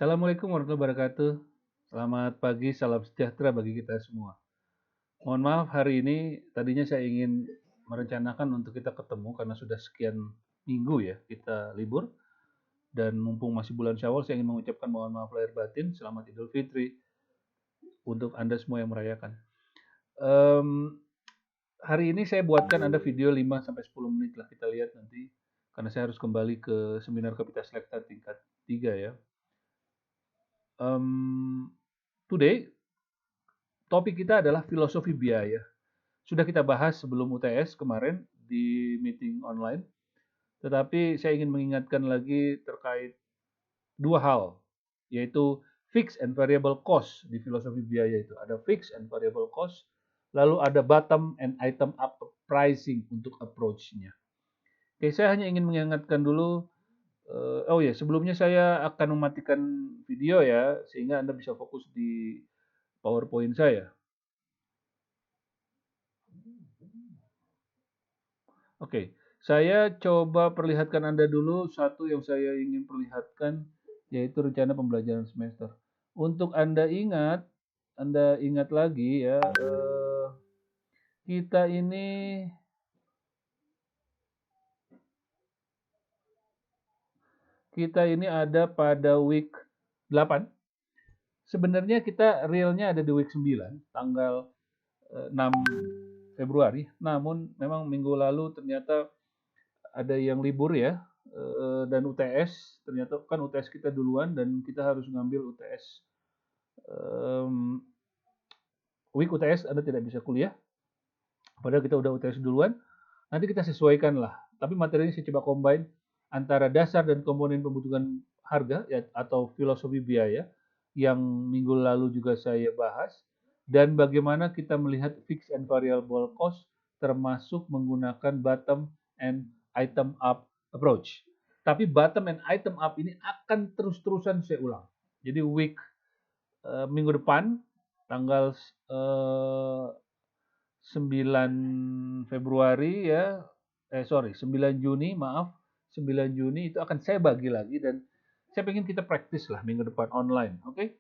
Assalamualaikum warahmatullahi wabarakatuh. Selamat pagi, salam sejahtera bagi kita semua. Mohon maaf hari ini tadinya saya ingin merencanakan untuk kita ketemu karena sudah sekian minggu ya kita libur dan mumpung masih bulan Syawal saya ingin mengucapkan mohon maaf lahir batin, selamat Idul Fitri untuk Anda semua yang merayakan. Em, Hari ini saya buatkan Anda video 5-10 menit lah kita lihat nanti karena saya harus kembali ke seminar Kapita Selekta tingkat 3 ya. Today topik kita adalah filosofi biaya. Sudah kita bahas sebelum UTS kemarin di meeting online, tetapi saya ingin mengingatkan lagi terkait dua hal, yaitu fixed and variable cost di filosofi biaya itu. Ada fixed and variable cost, lalu ada bottom and item up pricing untuk approach-nya. Oke, saya hanya ingin mengingatkan dulu, sebelumnya saya akan mematikan video ya, sehingga Anda bisa fokus di PowerPoint saya. Oke, saya coba perlihatkan Anda dulu satu yang saya ingin perlihatkan, yaitu rencana pembelajaran semester. Untuk Anda ingat lagi ya, kita ini ada pada week 8. Sebenarnya kita realnya ada di week 9, tanggal 6 Februari. Namun memang minggu lalu ternyata ada yang libur ya, dan UTS, ternyata kan UTS kita duluan dan kita harus ngambil UTS. Week UTS Anda tidak bisa kuliah, padahal kita udah UTS duluan. Nanti kita sesuaikan lah. Tapi materi ini saya coba combine antara dasar dan komponen pembutuhan harga ya, atau filosofi biaya yang minggu lalu juga saya bahas, dan bagaimana kita melihat fixed and variable cost termasuk menggunakan bottom and item up approach. Tapi bottom and item up ini akan terus-terusan saya ulang. Jadi minggu depan tanggal 9 Februari ya, 9 Juni, maaf, 9 Juni itu akan saya bagi lagi dan saya pengen kita praktis lah minggu depan online, oke? Okay?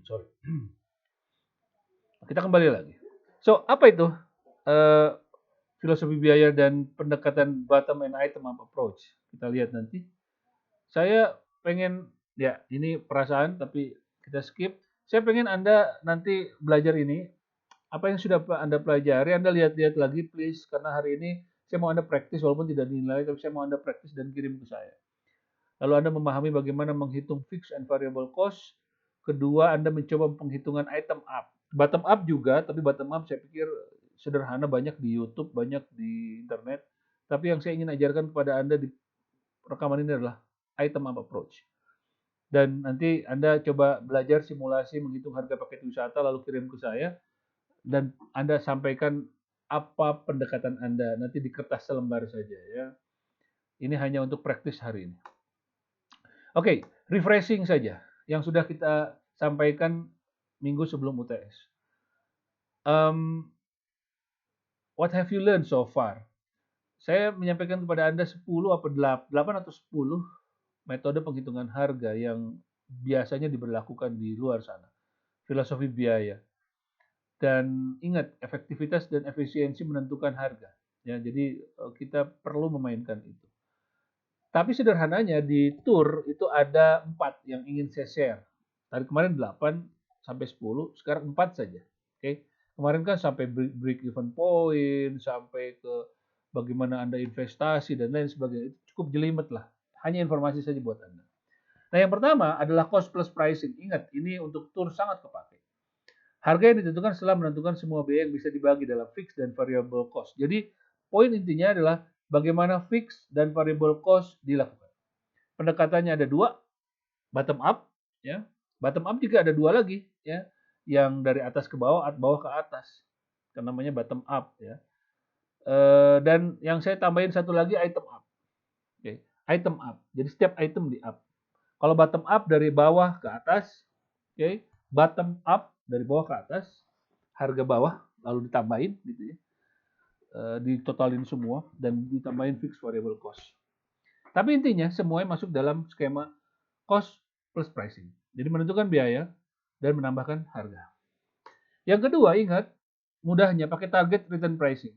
Sorry. Kita kembali lagi. So, apa itu filosofi biaya dan pendekatan bottom and item up approach? Kita lihat nanti. Saya pengen, ya ini perasaan tapi kita skip. Saya pengen Anda nanti belajar ini. Apa yang sudah Anda pelajari, Anda lihat-lihat lagi please, karena hari ini saya mau Anda praktis walaupun tidak dinilai, tapi saya mau Anda praktis dan kirim ke saya. Lalu Anda memahami bagaimana menghitung fixed and variable cost. Kedua, Anda mencoba penghitungan item up. Bottom up juga, tapi bottom up saya pikir sederhana, banyak di YouTube, banyak di internet. Tapi yang saya ingin ajarkan kepada Anda di rekaman ini adalah item up approach. Dan nanti Anda coba belajar simulasi menghitung harga paket wisata lalu kirim ke saya. Dan Anda sampaikan apa pendekatan Anda nanti di kertas selembar saja ya. Ini hanya untuk praktis hari ini. Oke, refreshing saja yang sudah kita sampaikan minggu sebelum UTS. What have you learned so far? Saya menyampaikan kepada Anda 10 atau 8 atau 10 metode penghitungan harga yang biasanya diberlakukan di luar sana. Filosofi biaya. Dan ingat, efektivitas dan efisiensi menentukan harga. Ya, jadi kita perlu memainkan itu. Tapi sederhananya di tour itu ada 4 yang ingin saya share. Tadi kemarin 8 sampai 10, sekarang 4 saja. Oke. Kemarin kan sampai break even point, sampai ke bagaimana Anda investasi dan lain sebagainya. Itu cukup jelimet lah. Hanya informasi saja buat Anda. Nah, yang pertama adalah cost plus pricing. Ingat, ini untuk tour sangat kepake. Harga yang ditentukan setelah menentukan semua biaya yang bisa dibagi dalam fixed dan variable cost. Jadi, poin intinya adalah bagaimana fixed dan variable cost dilakukan. Pendekatannya ada 2, bottom up, ya. Bottom up juga ada 2 lagi, ya. Yang dari atas ke bawah, bawah ke atas. Yang namanya bottom up, ya. Dan yang saya tambahin satu lagi item up. Oke, item up. Jadi setiap item di up. Kalau bottom up dari bawah ke atas, oke, bottom up dari bawah ke atas, harga bawah lalu ditambahin gitu ya, ditotalin semua dan ditambahin fixed variable cost. Tapi intinya semuanya masuk dalam skema cost plus pricing. Jadi menentukan biaya dan menambahkan harga. Yang kedua, ingat, mudahnya pakai target return pricing.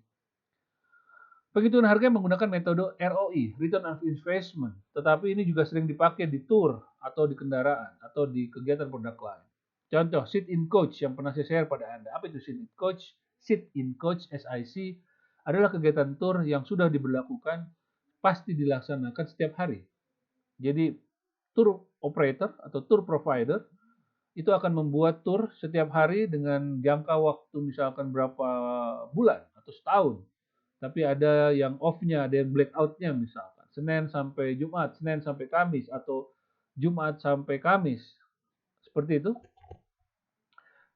Penghitungan harga menggunakan metode ROI, Return on Investment, tetapi ini juga sering dipakai di tour atau di kendaraan atau di kegiatan produk lain. Contoh, sit in coach yang pernah saya share pada Anda. Apa itu sit in coach? Sit in coach, SIC, adalah kegiatan tour yang sudah diberlakukan, pasti dilaksanakan setiap hari. Jadi, tour operator atau tour provider itu akan membuat tour setiap hari dengan jangka waktu misalkan berapa bulan atau setahun. Tapi ada yang off-nya, ada yang blackout-nya misalkan. Senin sampai Jumat, Senin sampai Kamis, atau Jumat sampai Kamis. Seperti itu.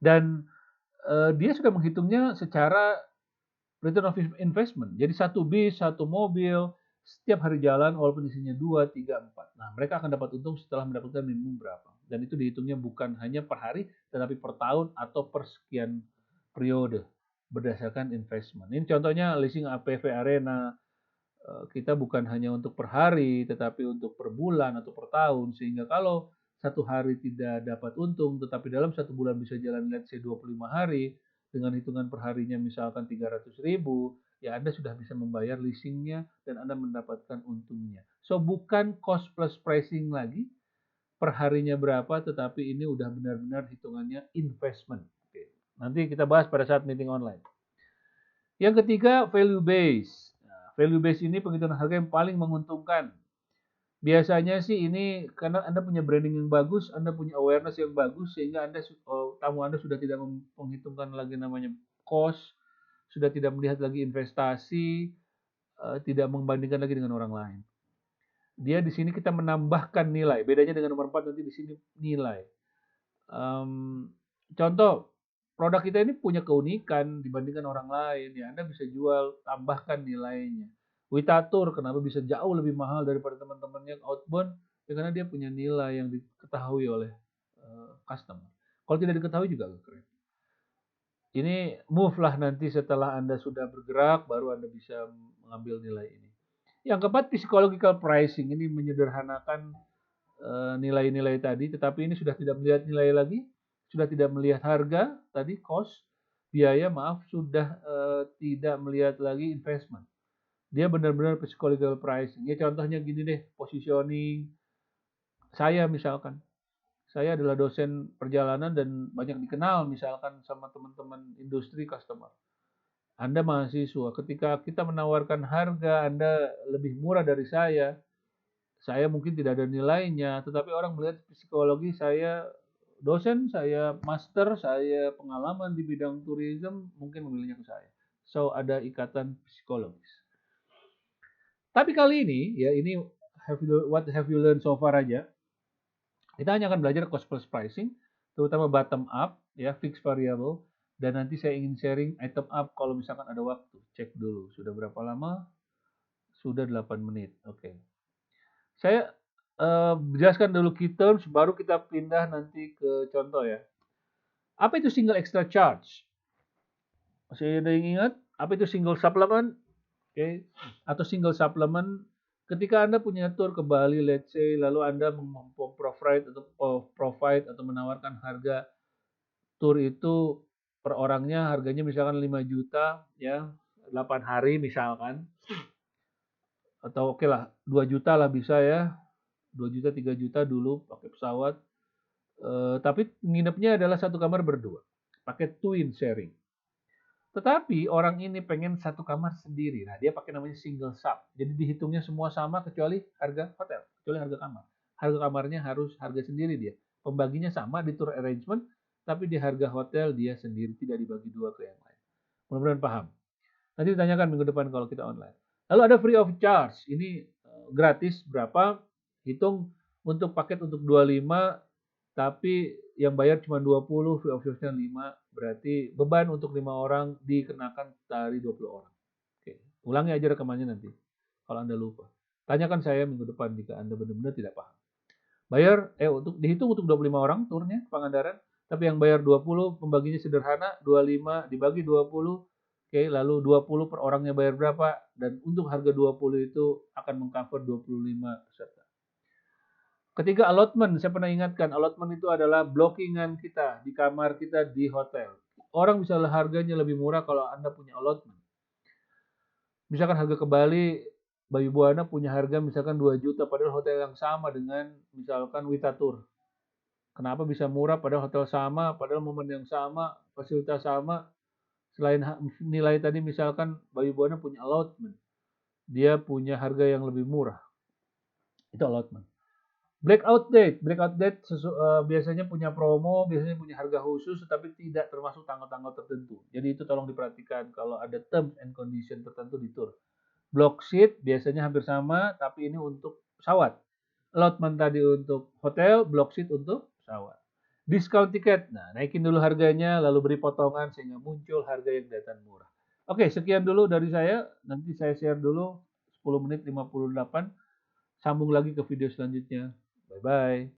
Dan dia sudah menghitungnya secara return of investment. Jadi satu bis, satu mobil, setiap hari jalan walaupun isinya 2, 3, 4. Nah, mereka akan dapat untung setelah mendapatkan minimum berapa. Dan itu dihitungnya bukan hanya per hari, tetapi per tahun atau per sekian periode berdasarkan investment. Ini contohnya leasing APV Arena. Kita bukan hanya untuk per hari, tetapi untuk per bulan atau per tahun. Sehingga kalau satu hari tidak dapat untung, tetapi dalam satu bulan bisa jalan let's say 25 hari, dengan hitungan perharinya misalkan 300.000, ya Anda sudah bisa membayar leasingnya dan Anda mendapatkan untungnya. So bukan cost plus pricing lagi, perharinya berapa, tetapi ini udah benar-benar hitungannya investment. Oke. Nanti kita bahas pada saat meeting online. Yang ketiga, value base. Nah, value base ini penghitungan harga yang paling menguntungkan. Biasanya sih ini karena Anda punya branding yang bagus, Anda punya awareness yang bagus, sehingga tamu Anda sudah tidak menghitungkan lagi namanya cost, sudah tidak melihat lagi investasi, tidak membandingkan lagi dengan orang lain. Dia di sini kita menambahkan nilai. Bedanya dengan nomor 4 nanti di sini nilai. Contoh, produk kita ini punya keunikan dibandingkan orang lain. Ya, Anda bisa jual, tambahkan nilainya. Witatur kenapa bisa jauh lebih mahal daripada teman-temannya outbound? Ya karena dia punya nilai yang diketahui oleh customer. Kalau tidak diketahui juga agak keren. Ini move lah nanti setelah Anda sudah bergerak, baru Anda bisa mengambil nilai ini. Yang keempat, psychological pricing. Ini menyederhanakan nilai-nilai tadi, tetapi ini sudah tidak melihat nilai lagi, sudah tidak melihat harga tadi, cost, biaya, maaf, sudah tidak melihat lagi investment. Dia benar-benar psychological pricing. Ya contohnya gini deh, positioning. Saya misalkan, saya adalah dosen perjalanan dan banyak dikenal misalkan sama teman-teman industri customer. Anda mahasiswa, ketika kita menawarkan harga Anda lebih murah dari saya mungkin tidak ada nilainya, tetapi orang melihat psikologi saya dosen, saya master, saya pengalaman di bidang tourism, mungkin memilihnya ke saya. So, ada ikatan psikologis. Tapi kali ini, ya ini what have you learned so far aja. Kita hanya akan belajar cost plus pricing, terutama bottom up, ya fixed variable, dan nanti saya ingin sharing item up kalau misalkan ada waktu. Cek dulu, sudah berapa lama? Sudah 8 menit, oke. Saya jelaskan dulu key terms, baru kita pindah nanti ke contoh ya. Apa itu single extra charge? Masih ada yang ingat? Apa itu single supplement? Oke. Atau single supplement, ketika Anda punya tour ke Bali, let's say, lalu Anda provide atau menawarkan harga tour itu per orangnya harganya misalkan 5 juta ya, 8 hari misalkan. Atau oke lah, 2 juta lah bisa ya. 2 juta, 3 juta dulu pakai pesawat. Tapi nginepnya adalah satu kamar berdua. Pakai twin sharing. Tetapi orang ini pengen satu kamar sendiri. Nah, dia pakai namanya single sub. Jadi dihitungnya semua sama kecuali harga hotel, kecuali harga kamar. Harga kamarnya harus harga sendiri dia. Pembaginya sama di tour arrangement, tapi di harga hotel dia sendiri, tidak dibagi dua ke yang lain. Mudah-mudahan paham. Nanti ditanyakan minggu depan kalau kita online. Lalu ada free of charge. Ini gratis berapa? Hitung untuk paket untuk 25, tapi yang bayar cuma 20, free of charge-nya 5, berarti beban untuk 5 orang dikenakan dari 20 orang. Oke, ulangi aja rekamannya nanti kalau Anda lupa. Tanyakan saya minggu depan jika Anda benar-benar tidak paham. Bayar untuk dihitung untuk 25 orang turnya Pangandaran, tapi yang bayar 20 pembaginya sederhana, 25 dibagi 20. Oke, lalu 20 per orangnya bayar berapa? Dan untuk harga 20 itu akan meng-cover 25 peserta. Ketiga, allotment. Saya pernah ingatkan, allotment itu adalah blockingan kita di kamar kita di hotel. Orang bisa harganya lebih murah kalau Anda punya allotment. Misalkan harga ke Bali, Bayu Buana punya harga misalkan 2 juta, padahal hotel yang sama dengan misalkan Witatur. Kenapa bisa murah padahal hotel sama, padahal momen yang sama, fasilitas sama. Selain nilai tadi misalkan Bayu Buana punya allotment, dia punya harga yang lebih murah. Itu allotment. Breakout date biasanya punya promo, biasanya punya harga khusus, tetapi tidak termasuk tanggal-tanggal tertentu. Jadi itu tolong diperhatikan kalau ada terms and condition tertentu di tour. Block seat biasanya hampir sama, tapi ini untuk pesawat. Allotment tadi untuk hotel, block seat untuk pesawat. Discount tiket, nah naikin dulu harganya, lalu beri potongan sehingga muncul harga yang kelihatan murah. Oke, sekian dulu dari saya. Nanti saya share dulu 10 menit 58. Sambung lagi ke video selanjutnya. Bye-bye.